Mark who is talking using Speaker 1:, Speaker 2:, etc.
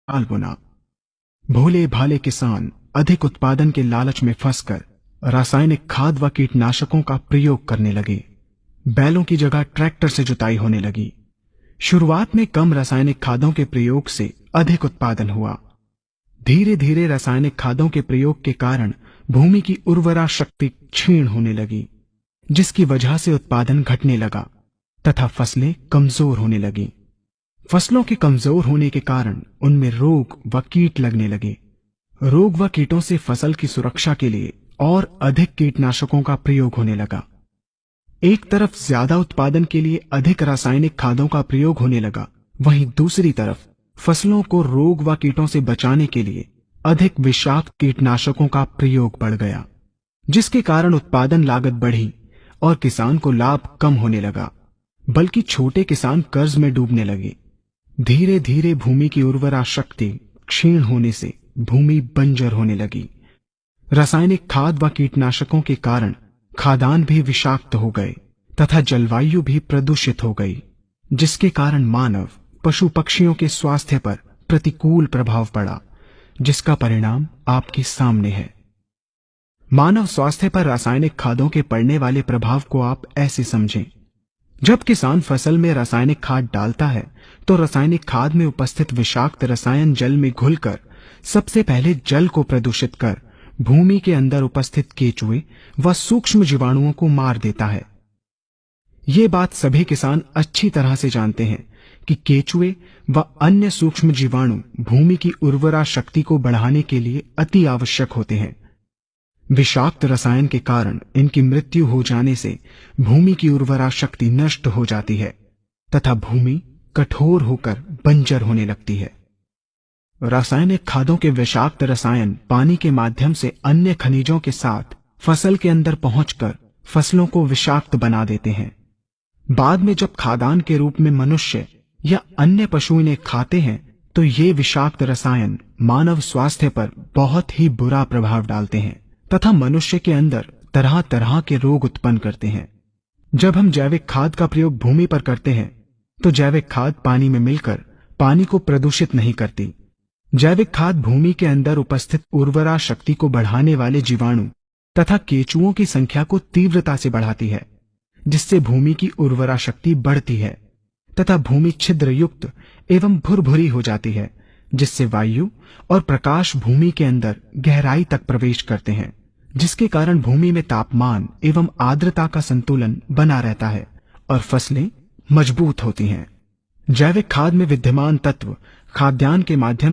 Speaker 1: साल बुना। भोले भाले किसान अधिक उत्पादन के लालच में फंसकर रासायनिक खाद व कीटनाशकों का प्रयोग करने लगे। बैलों की जगह ट्रैक्टर से जुताई होने लगी। शुरुआत में कम रासायनिक खादों के प्रयोग से अधिक उत्पादन हुआ। धीरे धीरे रासायनिक खादों के प्रयोग के कारण भूमि की उर्वरा शक्ति क्षीण होने लगी, जिसकी वजह से उत्पादन घटने लगा तथा फसलें कमजोर होने लगीं। फसलों के कमजोर होने के कारण उनमें रोग व कीट लगने लगे। रोग व कीटों से फसल की सुरक्षा के लिए और अधिक कीटनाशकों का प्रयोग होने लगा। एक तरफ ज्यादा उत्पादन के लिए अधिक रासायनिक खादों का प्रयोग होने लगा, वहीं दूसरी तरफ फसलों को रोग व कीटों से बचाने के लिए अधिक विषाक्त कीटनाशकों का प्रयोग बढ़ गया, जिसके कारण उत्पादन लागत बढ़ी और किसान को लाभ कम होने लगा, बल्कि छोटे किसान कर्ज में डूबने लगे। धीरे धीरे भूमि की उर्वरा शक्ति क्षीण होने से भूमि बंजर होने लगी। रासायनिक खाद व कीटनाशकों के कारण खाद्यान्न भी विषाक्त हो गए तथा जलवायु भी प्रदूषित हो गई, जिसके कारण मानव पशु पक्षियों के स्वास्थ्य पर प्रतिकूल प्रभाव पड़ा, जिसका परिणाम आपके सामने है। मानव स्वास्थ्य पर रासायनिक खादों के पड़ने वाले प्रभाव को आप ऐसे समझें। जब किसान फसल में रासायनिक खाद डालता है तो रासायनिक खाद में उपस्थित विषाक्त रसायन जल में घुलकर सबसे पहले जल को प्रदूषित कर भूमि के अंदर उपस्थित केचुए व सूक्ष्म जीवाणुओं को मार देता है। ये बात सभी किसान अच्छी तरह से जानते हैं कि केचुए व अन्य सूक्ष्म जीवाणु भूमि की उर्वरा शक्ति को बढ़ाने के लिए अति आवश्यक होते हैं। विषाक्त रसायन के कारण इनकी मृत्यु हो जाने से भूमि की उर्वरा शक्ति नष्ट हो जाती है तथा भूमि कठोर होकर बंजर होने लगती है। रासायनिक खादों के विषाक्त रसायन पानी के माध्यम से अन्य खनिजों के साथ फसल के अंदर पहुंचकर फसलों को विषाक्त बना देते हैं। बाद में जब खाद्यान्न के रूप में मनुष्य या अन्य पशु इन्हें खाते हैं तो ये विषाक्त रसायन मानव स्वास्थ्य पर बहुत ही बुरा प्रभाव डालते हैं तथा मनुष्य के अंदर तरह तरह के रोग उत्पन्न करते हैं। जब हम जैविक खाद का प्रयोग भूमि पर करते हैं तो जैविक खाद पानी में मिलकर पानी को प्रदूषित नहीं करती। जैविक खाद भूमि के अंदर उपस्थित उर्वरा शक्ति को बढ़ाने वाले जीवाणु तथा केचुओं की संख्या को तीव्रता से बढ़ाती है, जिससे भूमि की उर्वरा शक्ति बढ़ती है तथा भूमि छिद्र युक्त एवं भुरभुरी हो जाती है, जिससे वायु और प्रकाश भूमि के अंदर गहराई तक प्रवेश करते हैं, जिसके कारण भूमि में तापमान एवं आर्द्रता का संतुलन बना रहता है और फसलें मजबूत होती हैं। जैविक खाद में विद्यमान तत्व खाद्यान्न के माध्यम